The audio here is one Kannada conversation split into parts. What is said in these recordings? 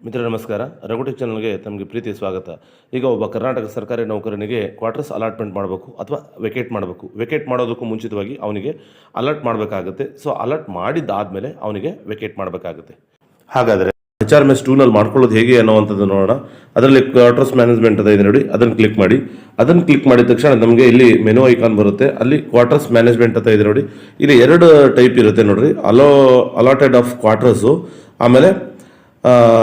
ಮಿತ್ರ ನಮಸ್ಕಾರ. ರಘುಟೆಕ್ ಚಾನಲ್ಗೆ ತಮಗೆ ಪ್ರೀತಿ ಸ್ವಾಗತ. ಈಗ ಒಬ್ಬ ಕರ್ನಾಟಕ ಸರ್ಕಾರಿ ನೌಕರನಿಗೆ ಕ್ವಾರ್ಟರ್ಸ್ ಅಲಾಟ್ಮೆಂಟ್ ಮಾಡಬೇಕು ಅಥವಾ ವೆಕೇಟ್ ಮಾಡಬೇಕು. ವೆಕೇಟ್ ಮಾಡೋದಕ್ಕೂ ಮುಂಚಿತವಾಗಿ ಅವನಿಗೆ ಅಲರ್ಟ್ ಮಾಡಬೇಕಾಗುತ್ತೆ. ಸೊ ಅಲರ್ಟ್ ಮಾಡಿದ್ದಾದಮೇಲೆ ಅವನಿಗೆ ವೆಕೇಟ್ ಮಾಡಬೇಕಾಗುತ್ತೆ. ಹಾಗಾದರೆ HRMS 2ನಲ್ಲಿ ಮಾಡ್ಕೊಳ್ಳೋದು ಹೇಗೆ ಅನ್ನೋವಂಥದ್ದು ನೋಡೋಣ. ಅದರಲ್ಲಿ ಕ್ವಾರ್ಟರ್ಸ್ ಮ್ಯಾನೇಜ್ಮೆಂಟ್ ಇದೆ ನೋಡಿ, ಅದನ್ನು ಕ್ಲಿಕ್ ಮಾಡಿ. ಅದನ್ನು ಕ್ಲಿಕ್ ಮಾಡಿದ ತಕ್ಷಣ ನಮಗೆ ಇಲ್ಲಿ ಮೆನು ಐಕಾನ್ ಬರುತ್ತೆ. ಅಲ್ಲಿ ಕ್ವಾರ್ಟರ್ಸ್ ಮ್ಯಾನೇಜ್ಮೆಂಟ್ ಅಂತ ಇದೆ ನೋಡಿ. ಇಲ್ಲಿ ಎರಡು ಟೈಪ್ ಇರುತ್ತೆ ನೋಡ್ರಿ, ಅಲಾಟೆಡ್ ಆಫ್ ಕ್ವಾರ್ಟರ್ಸು, ಆಮೇಲೆ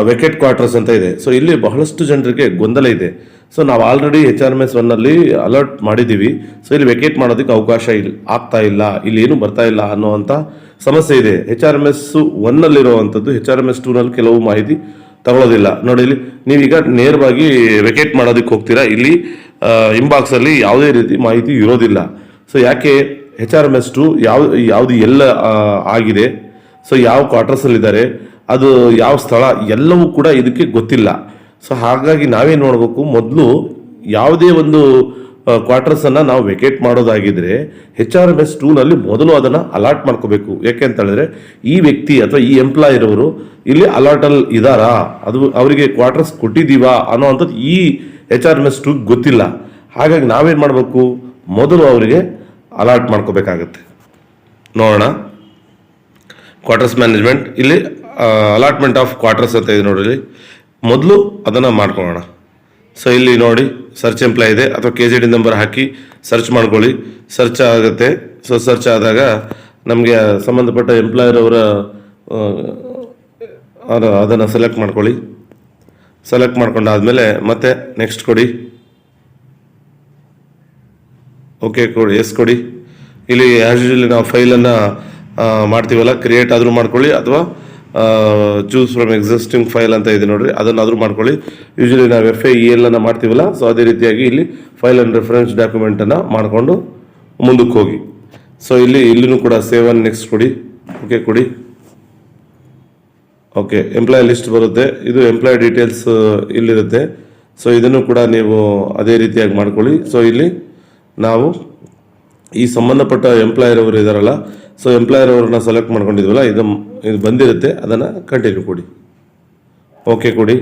ವೆಕೆಟ್ ಕ್ವಾರ್ಟರ್ಸ್ ಅಂತ ಇದೆ. ಸೊ ಇಲ್ಲಿ ಬಹಳಷ್ಟು ಜನರಿಗೆ ಗೊಂದಲ ಇದೆ. ಸೊ ನಾವು ಆಲ್ರೆಡಿ HRMS 1ನಲ್ಲಿ ಅಲರ್ಟ್ ಮಾಡಿದ್ದೀವಿ. ಸೊ ಇಲ್ಲಿ ವೆಕೇಟ್ ಮಾಡೋದಕ್ಕೆ ಅವಕಾಶ ಆಗ್ತಾ ಇಲ್ಲ, ಇಲ್ಲಿ ಏನು ಬರ್ತಾ ಇಲ್ಲ ಅನ್ನೋವಂಥ ಸಮಸ್ಯೆ ಇದೆ. HRMS 1ನಲ್ಲಿರುವಂಥದ್ದು HRMS 2ನಲ್ಲಿ ಕೆಲವು ಮಾಹಿತಿ ತಗೊಳ್ಳೋದಿಲ್ಲ ನೋಡಿ. ಇಲ್ಲಿ ನೀವೀಗ ನೇರವಾಗಿ ವೆಕೇಟ್ ಮಾಡೋದಕ್ಕೆ ಹೋಗ್ತೀರಾ, ಇಲ್ಲಿ ಇಂಬಾಕ್ಸಲ್ಲಿ ಯಾವುದೇ ರೀತಿ ಮಾಹಿತಿ ಇರೋದಿಲ್ಲ. ಸೊ ಯಾಕೆ HRMS 2 ಯಾವುದು ಎಲ್ಲ ಆಗಿದೆ, ಸೊ ಯಾವ ಕ್ವಾರ್ಟರ್ಸಲ್ಲಿದ್ದಾರೆ, ಅದು ಯಾವ ಸ್ಥಳ, ಎಲ್ಲವೂ ಕೂಡ ಇದಕ್ಕೆ ಗೊತ್ತಿಲ್ಲ. ಸೊ ಹಾಗಾಗಿ ನಾವೇನು ನೋಡಬೇಕು, ಮೊದಲು ಯಾವುದೇ ಒಂದು ಕ್ವಾರ್ಟರ್ಸನ್ನು ನಾವು ವೆಕೇಟ್ ಮಾಡೋದಾಗಿದ್ರೆ HRMS 2ನಲ್ಲಿ ಮೊದಲು ಅದನ್ನು ಅಲಾಟ್ ಮಾಡ್ಕೋಬೇಕು. ಯಾಕೆ ಅಂತ ಹೇಳಿದ್ರೆ ಈ ವ್ಯಕ್ತಿ ಅಥವಾ ಈ ಎಂಪ್ಲಾಯರ್ ಅವರು ಇಲ್ಲಿ ಅಲಾಟಲ್ಲಿ ಇದ್ದಾರಾ, ಅದು ಅವರಿಗೆ ಕ್ವಾರ್ಟರ್ಸ್ ಕೊಟ್ಟಿದ್ದೀವಾ ಅನ್ನೋ ಅಂಥದ್ದು ಈ HRMS 2 ಗೊತ್ತಿಲ್ಲ. ಹಾಗಾಗಿ ನಾವೇನು ಮಾಡಬೇಕು, ಮೊದಲು ಅವರಿಗೆ ಅಲಾಟ್ ಮಾಡ್ಕೋಬೇಕಾಗತ್ತೆ. ನೋಡೋಣ, ಕ್ವಾರ್ಟರ್ಸ್ ಮ್ಯಾನೇಜ್ಮೆಂಟ್, ಇಲ್ಲಿ ಅಲಾಟ್ಮೆಂಟ್ ಆಫ್ ಕ್ವಾರ್ಟರ್ಸ್ ಅಂತ ಇದೆ ನೋಡಿ. ಮೊದಲು ಅದನ್ನು ಮಾಡ್ಕೊಳ್ಳೋಣ. ಸೊ ಇಲ್ಲಿ ನೋಡಿ ಸರ್ಚ್ ಎಂಪ್ಲಾಯ್ ಇದೆ, ಅಥವಾ KZD ನಂಬರ್ ಹಾಕಿ ಸರ್ಚ್ ಮಾಡ್ಕೊಳ್ಳಿ. ಸರ್ಚ್ ಆಗುತ್ತೆ. ಸೊ ಸರ್ಚ್ ಆದಾಗ ನಮಗೆ ಸಂಬಂಧಪಟ್ಟ ಎಂಪ್ಲಾಯರ್ ಅವರ ಅದನ್ನು ಸೆಲೆಕ್ಟ್ ಮಾಡ್ಕೊಳ್ಳಿ. ಸೆಲೆಕ್ಟ್ ಮಾಡ್ಕೊಂಡಾದ್ಮೇಲೆ ಮತ್ತೆ ನೆಕ್ಸ್ಟ್ ಕೊಡಿ, ಓಕೆ ಕೊಡಿ, ಎಸ್ ಕೊಡಿ. ಇಲ್ಲಿ ಆ್ಯಸ್ ಯೂಶುವಲಿ ನಾವು ಫೈಲನ್ನು ಮಾಡ್ತೀವಲ್ಲ, ಕ್ರಿಯೇಟ್ ಆದರೂ ಮಾಡ್ಕೊಳ್ಳಿ, ಅಥವಾ ಚೂಸ್ ಫ್ರಮ್ ಎಕ್ಸಿಸ್ಟಿಂಗ್ ಫೈಲ್ ಅಂತ ಇದೆ ನೋಡ್ರಿ, ಅದನ್ನಾದರೂ ಮಾಡ್ಕೊಳ್ಳಿ. ಯೂಶಲಿ ನಾವು FIEL ಅನ್ನು ಮಾಡ್ತೀವಲ್ಲ, ಸೊ ಅದೇ ರೀತಿಯಾಗಿ ಇಲ್ಲಿ ಫೈಲ್ ಆ್ಯಂಡ್ ರೆಫರೆನ್ಸ್ ಡಾಕ್ಯುಮೆಂಟನ್ನು ಮಾಡಿಕೊಂಡು ಮುಂದಕ್ಕೆ ಹೋಗಿ. ಸೊ ಇಲ್ಲಿನೂ ಕೂಡ ಸೇವ್ ಆನ್ ನೆಕ್ಸ್ಟ್ ಕೊಡಿ, ಓಕೆ ಕೊಡಿ. ಓಕೆ, ಎಂಪ್ಲಾಯ್ ಲಿಸ್ಟ್ ಬರುತ್ತೆ, ಇದು ಎಂಪ್ಲಾಯ್ ಡೀಟೇಲ್ಸ್ ಇಲ್ಲಿರುತ್ತೆ. ಸೊ ಇದನ್ನು ಕೂಡ ನೀವು ಅದೇ ರೀತಿಯಾಗಿ ಮಾಡ್ಕೊಳ್ಳಿ. ಸೊ ಇಲ್ಲಿ ನಾವು ಈ ಸಂಬಂಧಪಟ್ಟ ಎಂಪ್ಲಾಯರ್ ಅವರು ಇದ್ದಾರಲ್ಲ, ಸೊ ಎಂಪ್ಲಾಯರ್ ಅವ್ರನ್ನ ಸೆಲೆಕ್ಟ್ ಮಾಡ್ಕೊಂಡಿದ್ವಲ್ಲ, ಇದು ಬಂದಿರುತ್ತೆ, ಅದನ್ನು ಕಂಟಿನ್ಯೂ ಕೊಡಿ, ಓಕೆ ಕೊಡಿ.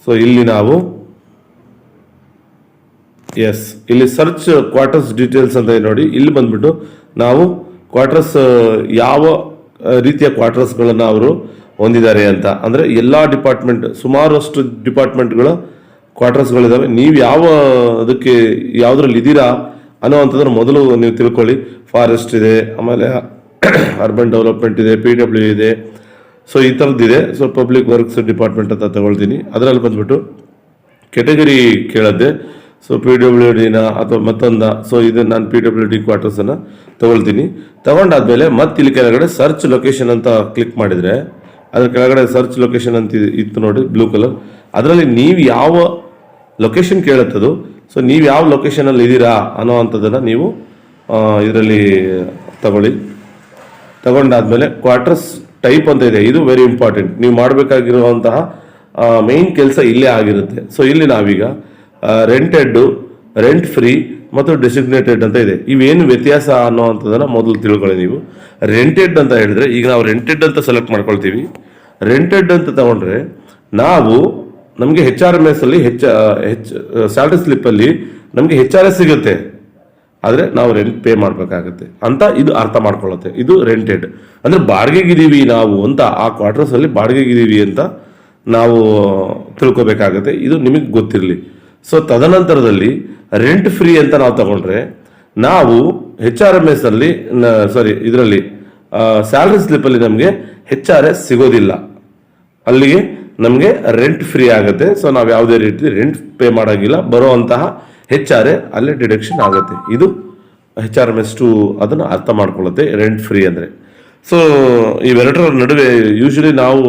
ಸೊ ಇಲ್ಲಿ ನಾವು ಎಸ್, ಇಲ್ಲಿ ಸರ್ಚ್ ಕ್ವಾರ್ಟರ್ಸ್ ಡೀಟೇಲ್ಸ್ ಅಂತ ನೋಡಿ. ಇಲ್ಲಿ ಬಂದ್ಬಿಟ್ಟು ನಾವು ಕ್ವಾರ್ಟರ್ಸ್ ಯಾವ ರೀತಿಯ ಕ್ವಾರ್ಟರ್ಸ್ಗಳನ್ನು ಅವರು ಹೊಂದಿದ್ದಾರೆ ಅಂತ, ಅಂದರೆ ಎಲ್ಲ ಡಿಪಾರ್ಟ್ಮೆಂಟ್, ಸುಮಾರಷ್ಟು ಡಿಪಾರ್ಟ್ಮೆಂಟ್ಗಳ ಕ್ವಾರ್ಟರ್ಸ್ಗಳಿದ್ದಾವೆ. ನೀವು ಯಾವ ಅದಕ್ಕೆ ಯಾವುದ್ರಲ್ಲಿ ಇದ್ದೀರಾ ಅನ್ನೋವಂಥದ್ದನ್ನು ಮೊದಲು ನೀವು ತಿಳ್ಕೊಳ್ಳಿ. ಫಾರೆಸ್ಟ್ ಇದೆ, ಆಮೇಲೆ ಅರ್ಬನ್ ಡೆವಲಪ್ಮೆಂಟ್ ಇದೆ, PW ಇದೆ, ಸೊ ಈ ಥರದ್ದಿದೆ. ಸೊ ಪಬ್ಲಿಕ್ ವರ್ಕ್ಸ್ ಡಿಪಾರ್ಟ್ಮೆಂಟ್ ಅಂತ ತಗೊಳ್ತೀನಿ. ಅದರಲ್ಲಿ ಬಂದ್ಬಿಟ್ಟು ಕೆಟಗರಿ ಕೇಳತ್ತೆ. ಸೊ PWDನ ಅಥವಾ ಮತ್ತೊಂದ, ಸೊ ಇದು ನಾನು PWD ಕ್ವಾರ್ಟರ್ಸನ್ನು ತಗೊಳ್ತೀನಿ. ತಗೊಂಡಾದ್ಮೇಲೆ ಮತ್ತೆ ಇಲ್ಲಿ ಕೆಳಗಡೆ ಸರ್ಚ್ ಲೊಕೇಶನ್ ಅಂತ ಕ್ಲಿಕ್ ಮಾಡಿದರೆ, ಅದ್ರ ಕೆಳಗಡೆ ಸರ್ಚ್ ಲೊಕೇಶನ್ ಅಂತ ಇತ್ತು ನೋಡಿ, ಬ್ಲೂ ಕಲರ್. ಅದರಲ್ಲಿ ನೀವು ಯಾವ ಲೊಕೇಶನ್ ಕೇಳುತ್ತದು, ಸೊ ನೀವು ಯಾವ ಲೊಕೇಶನಲ್ಲಿ ಇದ್ದೀರಾ ಅನ್ನೋ ಅಂಥದ್ದನ್ನು ನೀವು ಇದರಲ್ಲಿ ತಗೊಳ್ಳಿ. ತಗೊಂಡಾದ್ಮೇಲೆ ಕ್ವಾರ್ಟರ್ಸ್ ಟೈಪ್ ಅಂತ ಇದೆ, ಇದು ವೆರಿ ಇಂಪಾರ್ಟೆಂಟ್. ನೀವು ಮಾಡಬೇಕಾಗಿರುವಂತಹ ಮೇನ್ ಕೆಲಸ ಇಲ್ಲೇ ಆಗಿರುತ್ತೆ. ಸೊ ಇಲ್ಲಿ ನಾವೀಗ ರೆಂಟೆಡ್, ರೆಂಟ್ ಫ್ರೀ ಮತ್ತು ಡೆಸಿಗ್ನೇಟೆಡ್ ಅಂತ ಇದೆ. ಇವೇನು ವ್ಯತ್ಯಾಸ ಅನ್ನೋವಂಥದ್ದನ್ನು ಮೊದಲು ತಿಳ್ಕೊಳ್ಳಿ. ನೀವು ರೆಂಟೆಡ್ ಅಂತ ಹೇಳಿದ್ರೆ, ಈಗ ನಾವು ರೆಂಟೆಡ್ ಅಂತ ಸೆಲೆಕ್ಟ್ ಮಾಡ್ಕೊಳ್ತೀವಿ. ರೆಂಟೆಡ್ ಅಂತ ತಗೊಂಡ್ರೆ ನಾವು ನಮಗೆ HRMS ಅಲ್ಲಿ ಸ್ಯಾಲರಿ ಸ್ಲಿಪ್ಪಲ್ಲಿ ನಮಗೆ HRS ಸಿಗುತ್ತೆ, ಆದರೆ ನಾವು ರೆಂಟ್ ಪೇ ಮಾಡಬೇಕಾಗುತ್ತೆ ಅಂತ ಇದು ಅರ್ಥ ಮಾಡ್ಕೊಳ್ಳುತ್ತೆ. ಇದು ರೆಂಟೆಡ್ ಅಂದರೆ ಬಾಡಿಗೆಗಿದ್ದೀವಿ ನಾವು ಅಂತ, ಆ ಕ್ವಾರ್ಟರ್ಸಲ್ಲಿ ಬಾಡಿಗೆಗಿದ್ದೀವಿ ಅಂತ ನಾವು ತಿಳ್ಕೊಬೇಕಾಗತ್ತೆ. ಇದು ನಿಮಗೆ ಗೊತ್ತಿರಲಿ. ಸೊ ತದನಂತರದಲ್ಲಿ ರೆಂಟ್ ಫ್ರೀ ಅಂತ ನಾವು ತಗೊಂಡ್ರೆ, ನಾವು HRMS ಅಲ್ಲಿ ಇದರಲ್ಲಿ ಸ್ಯಾಲರಿ ಸ್ಲಿಪ್ಪಲ್ಲಿ ನಮಗೆ HRS ಸಿಗೋದಿಲ್ಲ, ಅಲ್ಲಿಗೆ ನಮಗೆ ರೆಂಟ್ ಫ್ರೀ ಆಗುತ್ತೆ. ಸೊ ನಾವು ಯಾವುದೇ ರೀತಿ ರೆಂಟ್ ಪೇ ಮಾಡೋಂಗಿಲ್ಲ, ಬರುವಂತಹ HRA ಅಲ್ಲೇ ಡಿಡಕ್ಷನ್ ಆಗುತ್ತೆ. ಇದು HRMS 2 ಅದನ್ನು ಅರ್ಥ ಮಾಡ್ಕೊಳ್ಳುತ್ತೆ, ರೆಂಟ್ ಫ್ರೀ ಅಂದರೆ. ಸೊ ಇವೆರಡರ ನಡುವೆ ಯೂಶಲಿ ನಾವು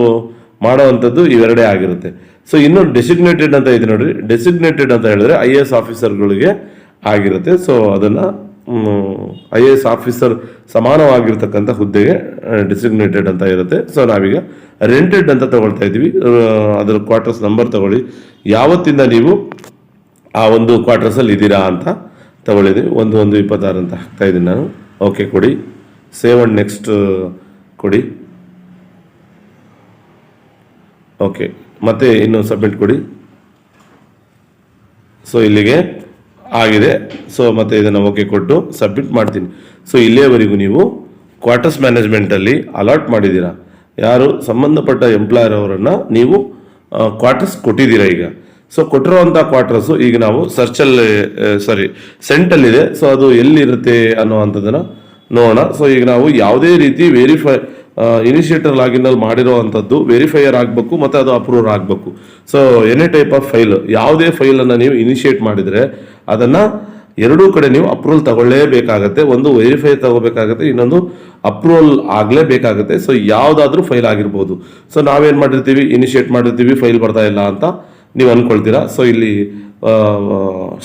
ಮಾಡೋವಂಥದ್ದು ಇವೆರಡೇ ಆಗಿರುತ್ತೆ. ಸೊ ಇನ್ನು ಡೆಸಿಗ್ನೇಟೆಡ್ ಅಂತ ಇದೆ ನೋಡ್ರಿ. ಡೆಸಿಗ್ನೇಟೆಡ್ ಅಂತ ಹೇಳಿದ್ರೆ IAS ಆಫೀಸರ್ಗಳಿಗೆ ಆಗಿರುತ್ತೆ. ಸೊ ಅದನ್ನು IAS ಆಫೀಸರ್ ಸಮಾನವಾಗಿರ್ತಕ್ಕಂಥ ಹುದ್ದೆಗೆ ಡೆಸಿಗ್ನೇಟೆಡ್ ಅಂತ ಇರುತ್ತೆ. ಸೊ ನಾವೀಗ ರೆಂಟೆಡ್ ಅಂತ ತಗೊಳ್ತಾ ಇದ್ದೀವಿ. ಅದರ ಕ್ವಾರ್ಟರ್ಸ್ ನಂಬರ್ ತಗೊಳ್ಳಿ, ಯಾವತ್ತಿಂದ ನೀವು ಆ ಒಂದು ಕ್ವಾರ್ಟರ್ಸಲ್ಲಿ ಇದ್ದೀರಾ ಅಂತ ತಗೊಳ್ಳಿದ್ದೀವಿ. 1/1/26 ಅಂತ ಹಾಕ್ತಾ ಇದ್ದೀನಿ ನಾನು. ಓಕೆ ಕೊಡಿ, ಸೇವ್ ಅಂಡ್ ನೆಕ್ಸ್ಟ್ ಕೊಡಿ. ಓಕೆ, ಮತ್ತೆ ಇನ್ನು ಸಬ್ಮಿಟ್ ಕೊಡಿ. ಸೊ ಇಲ್ಲಿಗೆ ಆಗಿದೆ. ಸೊ ಮತ್ತೆ ಇದನ್ನು ಓಕೆ ಕೊಟ್ಟು ಸಬ್ಮಿಟ್ ಮಾಡ್ತೀನಿ. ಸೊ ಇಲ್ಲಿಯವರೆಗೂ ನೀವು ಕ್ವಾರ್ಟರ್ಸ್ ಮ್ಯಾನೇಜ್ಮೆಂಟಲ್ಲಿ ಅಲಾಟ್ ಮಾಡಿದ್ದೀರಾ, ಯಾರು ಸಂಬಂಧಪಟ್ಟ ಎಂಪ್ಲಾಯರ್ ಅವರನ್ನು ನೀವು ಕ್ವಾರ್ಟರ್ಸ್ ಕೊಟ್ಟಿದ್ದೀರಾ. ಈಗ ಸೊ ಕೊಟ್ಟಿರುವಂಥ ಕ್ವಾರ್ಟರ್ಸು ಈಗ ನಾವು ಸೆಂಟಲ್ಲಿದೆ. ಸೊ ಅದು ಎಲ್ಲಿರುತ್ತೆ ಅನ್ನೋವಂಥದ್ದನ್ನು ನೋಡೋಣ. ಸೊ ಈಗ ನಾವು ಯಾವುದೇ ರೀತಿ ಇನಿಷಿಯೇಟರ್ ಲಾಗಿನಲ್ಲಿ ಮಾಡಿರೋವಂಥದ್ದು ವೆರಿಫೈಯರ್ ಆಗಬೇಕು ಮತ್ತು ಅದು ಅಪ್ರೂವರ್ ಆಗಬೇಕು. So any type of file, ಯಾವುದೇ ಫೈಲನ್ನು ನೀವು ಇನಿಷಿಯೇಟ್ ಮಾಡಿದರೆ ಅದನ್ನು ಎರಡೂ ಕಡೆ ನೀವು ಅಪ್ರೂವಲ್ ತಗೊಳ್ಳೇಬೇಕಾಗತ್ತೆ. ಒಂದು ವೆರಿಫೈ ತಗೋಬೇಕಾಗತ್ತೆ, ಇನ್ನೊಂದು ಅಪ್ರೂವಲ್ ಆಗಲೇಬೇಕಾಗತ್ತೆ. ಸೊ ಯಾವುದಾದ್ರೂ ಫೈಲ್ ಆಗಿರ್ಬೋದು. ಸೊ ನಾವೇನು ಮಾಡಿರ್ತೀವಿ, ಇನಿಷಿಯೇಟ್ ಮಾಡಿರ್ತೀವಿ, ಫೈಲ್ ಬರ್ತಾ ಇಲ್ಲ ಅಂತ ನೀವು ಅಂದ್ಕೊಳ್ತೀರಾ. ಸೊ ಇಲ್ಲಿ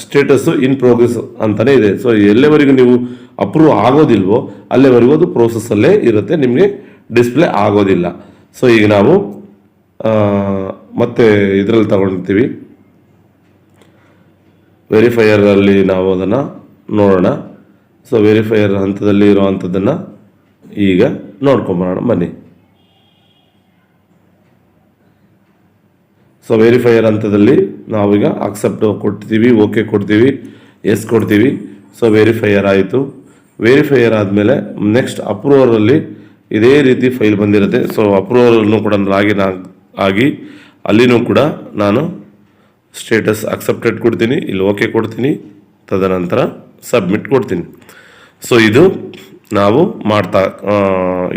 ಸ್ಟೇಟಸ್ಸು ಇನ್ ಪ್ರೋಗ್ರೆಸ್ ಅಂತಲೇ ಇದೆ. ಸೊ ಎಲ್ಲಿವರೆಗೂ ನೀವು ಅಪ್ರೂವ್ ಆಗೋದಿಲ್ವೋ ಅಲ್ಲಿವರೆಗೂ ಅದು ಪ್ರೋಸೆಸ್ಸಲ್ಲೇ ಇರುತ್ತೆ, ನಿಮಗೆ ಡಿಸ್ಪ್ಲೇ ಆಗೋದಿಲ್ಲ. ಸೊ ಈಗ ನಾವು ಮತ್ತೆ ಇದರಲ್ಲಿ ತಗೊಂಡಿರ್ತೀವಿ, ವೆರಿಫೈಯರಲ್ಲಿ ನಾವು ಅದನ್ನು ನೋಡೋಣ. ಸೊ ವೆರಿಫೈಯರ್ ಹಂತದಲ್ಲಿ ಇರುವಂಥದ್ದನ್ನು ಈಗ ನೋಡ್ಕೊಂಬರೋಣ ಬನ್ನಿ. ಸೊ ವೆರಿಫೈಯರ್ ಹಂತದಲ್ಲಿ ನಾವೀಗ ಅಕ್ಸೆಪ್ಟ್ ಕೊಡ್ತೀವಿ, ಓಕೆ ಕೊಡ್ತೀವಿ, ಎಸ್ ಕೊಡ್ತೀವಿ. ಸೊ ವೆರಿಫೈಯರ್ ಆಯಿತು. ವೆರಿಫೈಯರ್ ಆದಮೇಲೆ ನೆಕ್ಸ್ಟ್ ಅಪ್ರೂವರಲ್ಲಿ ಇದೇ ರೀತಿ ಫೈಲ್ ಬಂದಿರುತ್ತೆ. ಸೊ ಅಪ್ರೂವಲನ್ನು ಕೂಡ ಲಾಗಿನ್ ಆಗಿ ಅಲ್ಲಿನೂ ಕೂಡ ನಾನು ಸ್ಟೇಟಸ್ ಅಕ್ಸೆಪ್ಟೆಡ್ ಕೊಡ್ತೀನಿ, ಇಲ್ಲಿ ಓಕೆ ಕೊಡ್ತೀನಿ, ತದನಂತರ ಸಬ್ಮಿಟ್ ಕೊಡ್ತೀನಿ. ಸೊ ಇದು ನಾವು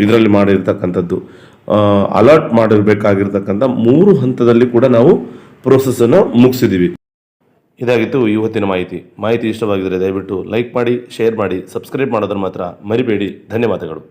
ಇದರಲ್ಲಿ ಮಾಡಿರ್ತಕ್ಕಂಥದ್ದು ಅಲರ್ಟ್ ಮಾಡಿರಬೇಕಾಗಿರ್ತಕ್ಕಂಥ 3 ಹಂತದಲ್ಲಿ ಕೂಡ ನಾವು ಪ್ರೋಸೆಸ್ಸನ್ನು ಮುಗಿಸಿದ್ದೀವಿ. ಇದಾಗಿತ್ತು ಇವತ್ತಿನ ಮಾಹಿತಿ ಇಷ್ಟವಾಗಿದ್ದರೆ ದಯವಿಟ್ಟು ಲೈಕ್ ಮಾಡಿ, ಶೇರ್ ಮಾಡಿ, ಸಬ್ಸ್ಕ್ರೈಬ್ ಮಾಡೋದನ್ನು ಮಾತ್ರ ಮರಿಬೇಡಿ. ಧನ್ಯವಾದಗಳು.